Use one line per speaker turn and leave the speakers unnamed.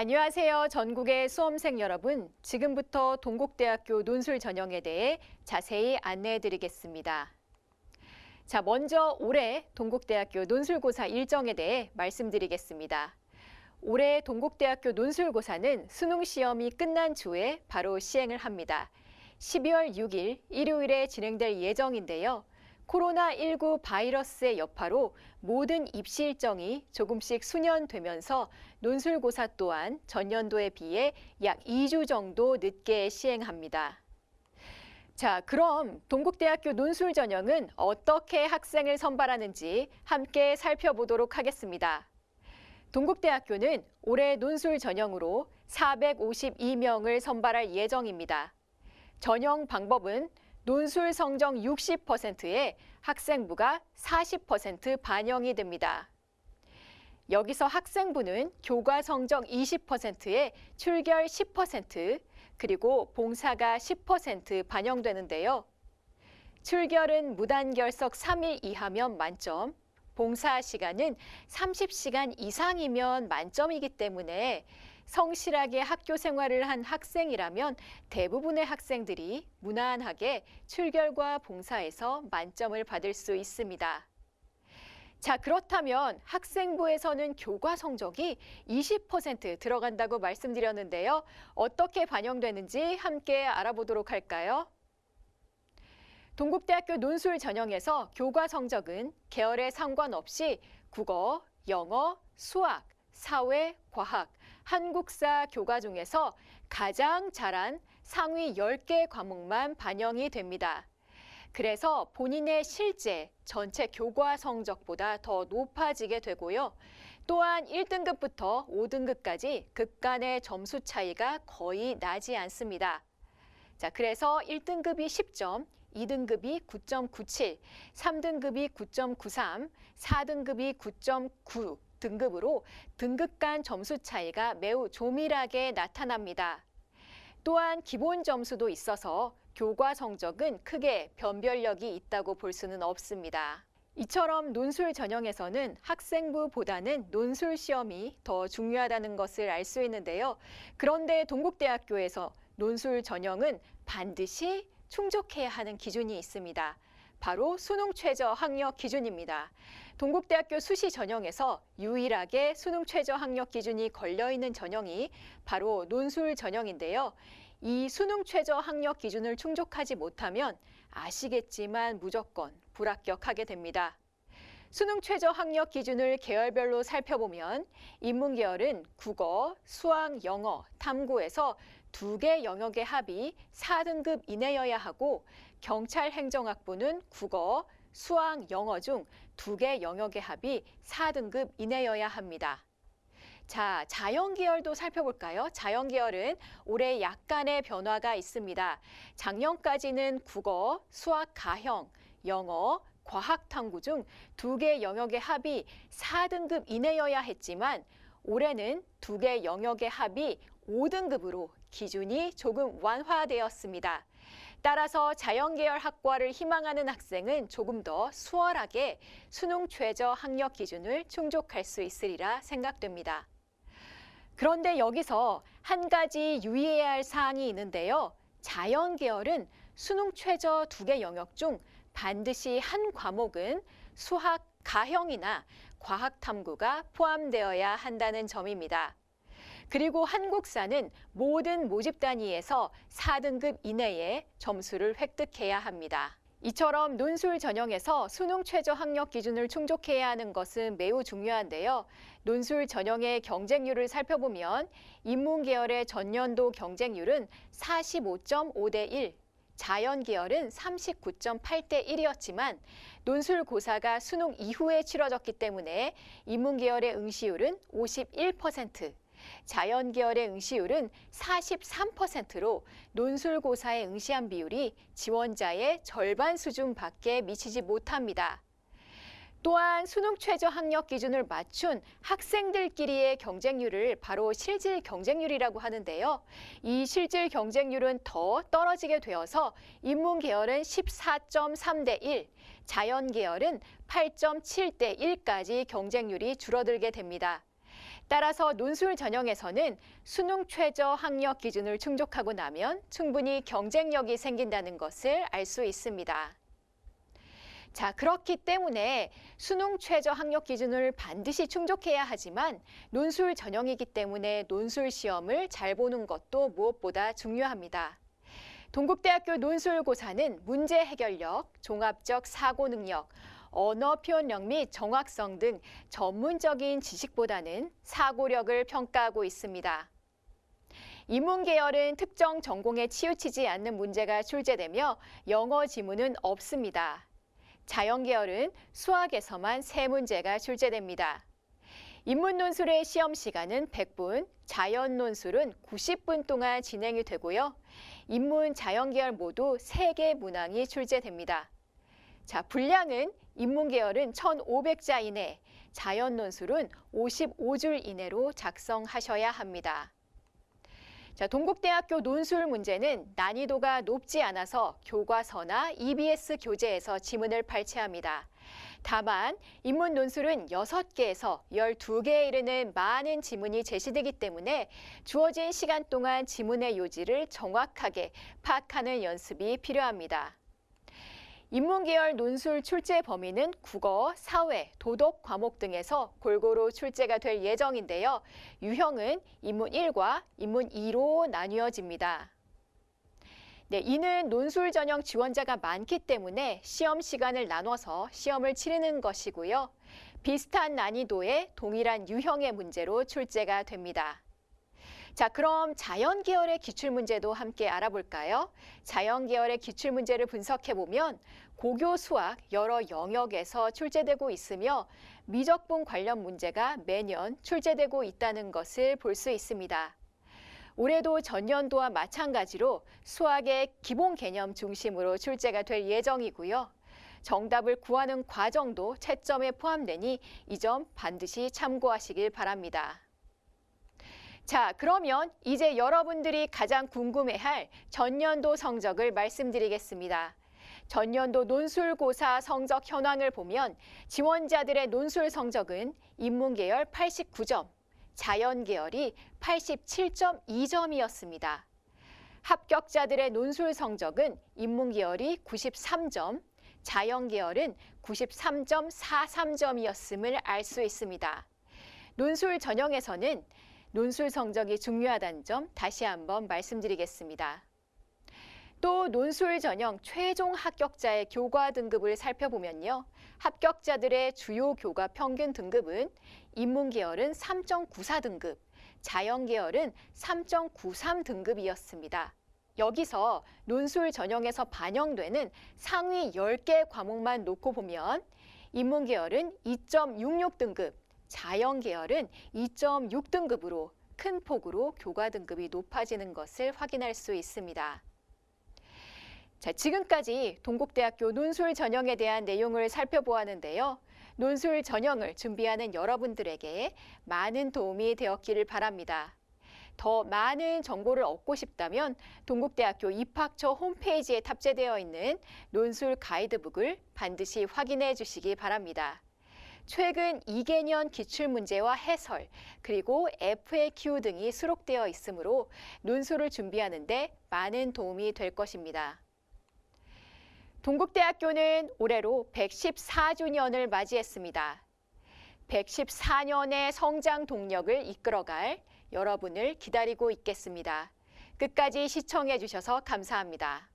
안녕하세요. 전국의 수험생 여러분. 지금부터 동국대학교 논술 전형에 대해 자세히 안내해 드리겠습니다. 자, 먼저 올해 동국대학교 논술고사 일정에 대해 말씀드리겠습니다. 올해 동국대학교 논술고사는 수능 시험이 끝난 주에 바로 시행을 합니다. 12월 6일 일요일에 진행될 예정인데요. 코로나19 바이러스의 여파로 모든 입시 일정이 조금씩 수년되면서 논술고사 또한 전년도에 비해 약 2주 정도 늦게 시행합니다. 자, 그럼 동국대학교 논술 전형은 어떻게 학생을 선발하는지 함께 살펴보도록 하겠습니다. 동국대학교는 올해 논술 전형으로 452명을 선발할 예정입니다. 전형 방법은 논술 성적 60%에 학생부가 40% 반영이 됩니다. 여기서 학생부는 교과 성적 20%에 출결 10%, 그리고 봉사가 10% 반영되는데요. 출결은 무단결석 3일 이하면 만점, 봉사 시간은 30시간 이상이면 만점이기 때문에 성실하게 학교 생활을 한 학생이라면 대부분의 학생들이 무난하게 출결과 봉사에서 만점을 받을 수 있습니다. 자, 그렇다면 학생부에서는 교과 성적이 20% 들어간다고 말씀드렸는데요. 어떻게 반영되는지 함께 알아보도록 할까요? 동국대학교 논술 전형에서 교과 성적은 계열에 상관없이 국어, 영어, 수학, 사회, 과학, 한국사 교과 중에서 가장 잘한 상위 10개 과목만 반영이 됩니다. 그래서 본인의 실제 전체 교과 성적보다 더 높아지게 되고요. 또한 1등급부터 5등급까지 급간의 점수 차이가 거의 나지 않습니다. 자, 그래서 1등급이 10점, 2등급이 9.97, 3등급이 9.93, 4등급이 9.9 등급으로 등급 간 점수 차이가 매우 조밀하게 나타납니다. 또한 기본 점수도 있어서 교과 성적은 크게 변별력이 있다고 볼 수는 없습니다. 이처럼 논술 전형에서는 학생부보다는 논술 시험이 더 중요하다는 것을 알 수 있는데요. 그런데 동국대학교에서 논술 전형은 반드시 충족해야 하는 기준이 있습니다. 바로 수능 최저 학력 기준입니다. 동국대학교 수시 전형에서 유일하게 수능 최저 학력 기준이 걸려있는 전형이 바로 논술 전형인데요. 이 수능 최저 학력 기준을 충족하지 못하면 아시겠지만 무조건 불합격하게 됩니다. 수능 최저 학력 기준을 계열별로 살펴보면 인문계열은 국어, 수학, 영어, 탐구에서 2개 영역의 합이 4등급 이내여야 하고 경찰행정학부는 국어, 수학, 영어 중 2개 영역의 합이 4등급 이내여야 합니다. 자, 자연계열도 살펴볼까요? 자연계열은 올해 약간의 변화가 있습니다. 작년까지는 국어, 수학 가형, 영어, 과학 탐구 중 2개 영역의 합이 4등급 이내여야 했지만 올해는 2개 영역의 합이 5등급으로 기준이 조금 완화되었습니다. 따라서 자연계열 학과를 희망하는 학생은 조금 더 수월하게 수능 최저 학력 기준을 충족할 수 있으리라 생각됩니다. 그런데 여기서 한 가지 유의해야 할 사항이 있는데요. 자연계열은 수능 최저 2개 영역 중 반드시 한 과목은 수학 가형이나 과학 탐구가 포함되어야 한다는 점입니다. 그리고 한국사는 모든 모집 단위에서 4등급 이내에 점수를 획득해야 합니다. 이처럼 논술 전형에서 수능 최저 학력 기준을 충족해야 하는 것은 매우 중요한데요. 논술 전형의 경쟁률을 살펴보면 인문계열의 전년도 경쟁률은 45.5대 1, 자연계열은 39.8대 1이었지만 논술고사가 수능 이후에 치러졌기 때문에 인문계열의 응시율은 51%, 자연계열의 응시율은 43%로 논술고사에 응시한 비율이 지원자의 절반 수준밖에 미치지 못합니다. 또한 수능 최저 학력 기준을 맞춘 학생들끼리의 경쟁률을 바로 실질 경쟁률이라고 하는데요. 이 실질 경쟁률은 더 떨어지게 되어서 인문계열은 14.3대 1, 자연계열은 8.7대 1까지 경쟁률이 줄어들게 됩니다. 따라서 논술 전형에서는 수능 최저 학력 기준을 충족하고 나면 충분히 경쟁력이 생긴다는 것을 알 수 있습니다. 자, 그렇기 때문에 수능 최저 학력 기준을 반드시 충족해야 하지만 논술 전형이기 때문에 논술 시험을 잘 보는 것도 무엇보다 중요합니다. 동국대학교 논술고사는 문제 해결력, 종합적 사고 능력, 언어 표현력 및 정확성 등 전문적인 지식보다는 사고력을 평가하고 있습니다. 인문 계열은 특정 전공에 치우치지 않는 문제가 출제되며 영어 지문은 없습니다. 자연 계열은 수학에서만 3문제가 출제됩니다. 인문 논술의 시험 시간은 100분, 자연 논술은 90분 동안 진행이 되고요. 인문, 자연 계열 모두 3개 문항이 출제됩니다. 자, 분량은 인문 계열은 1,500자 이내, 자연 논술은 55줄 이내로 작성하셔야 합니다. 자, 동국대학교 논술 문제는 난이도가 높지 않아서 교과서나 EBS 교재에서 지문을 발췌합니다. 다만 인문 논술은 6개에서 12개에 이르는 많은 지문이 제시되기 때문에 주어진 시간 동안 지문의 요지를 정확하게 파악하는 연습이 필요합니다. 인문계열 논술 출제 범위는 국어, 사회, 도덕 과목 등에서 골고루 출제가 될 예정인데요. 유형은 인문 1과 인문 2로 나뉘어집니다. 네, 이는 논술 전형 지원자가 많기 때문에 시험 시간을 나눠서 시험을 치르는 것이고요. 비슷한 난이도의 동일한 유형의 문제로 출제가 됩니다. 자, 그럼 자연 계열의 기출문제도 함께 알아볼까요? 자연 계열의 기출문제를 분석해보면 고교 수학 여러 영역에서 출제되고 있으며 미적분 관련 문제가 매년 출제되고 있다는 것을 볼 수 있습니다. 올해도 전년도와 마찬가지로 수학의 기본 개념 중심으로 출제가 될 예정이고요. 정답을 구하는 과정도 채점에 포함되니 이 점 반드시 참고하시길 바랍니다. 자, 그러면 이제 여러분들이 가장 궁금해할 전년도 성적을 말씀드리겠습니다. 전년도 논술고사 성적 현황을 보면 지원자들의 논술 성적은 인문계열 89점, 자연계열이 87.2점이었습니다. 합격자들의 논술 성적은 인문계열이 93점, 자연계열은 93.43점이었음을 알 수 있습니다. 논술 전형에서는 논술 성적이 중요하다는 점 다시 한번 말씀드리겠습니다. 또 논술 전형 최종 합격자의 교과 등급을 살펴보면요. 합격자들의 주요 교과 평균 등급은 인문계열은 3.94 등급, 자연계열은 3.93 등급이었습니다. 여기서 논술 전형에서 반영되는 상위 10개 과목만 놓고 보면 인문계열은 2.66 등급, 자연계열은 2.6 등급으로 큰 폭으로 교과 등급이 높아지는 것을 확인할 수 있습니다. 자, 지금까지 동국대학교 논술 전형에 대한 내용을 살펴보았는데요. 논술 전형을 준비하는 여러분들에게 많은 도움이 되었기를 바랍니다. 더 많은 정보를 얻고 싶다면 동국대학교 입학처 홈페이지에 탑재되어 있는 논술 가이드북을 반드시 확인해 주시기 바랍니다. 최근 2개년 기출문제와 해설, 그리고 FAQ 등이 수록되어 있으므로 논술을 준비하는 데 많은 도움이 될 것입니다. 동국대학교는 올해로 114주년을 맞이했습니다. 114년의 성장 동력을 이끌어갈 여러분을 기다리고 있겠습니다. 끝까지 시청해 주셔서 감사합니다.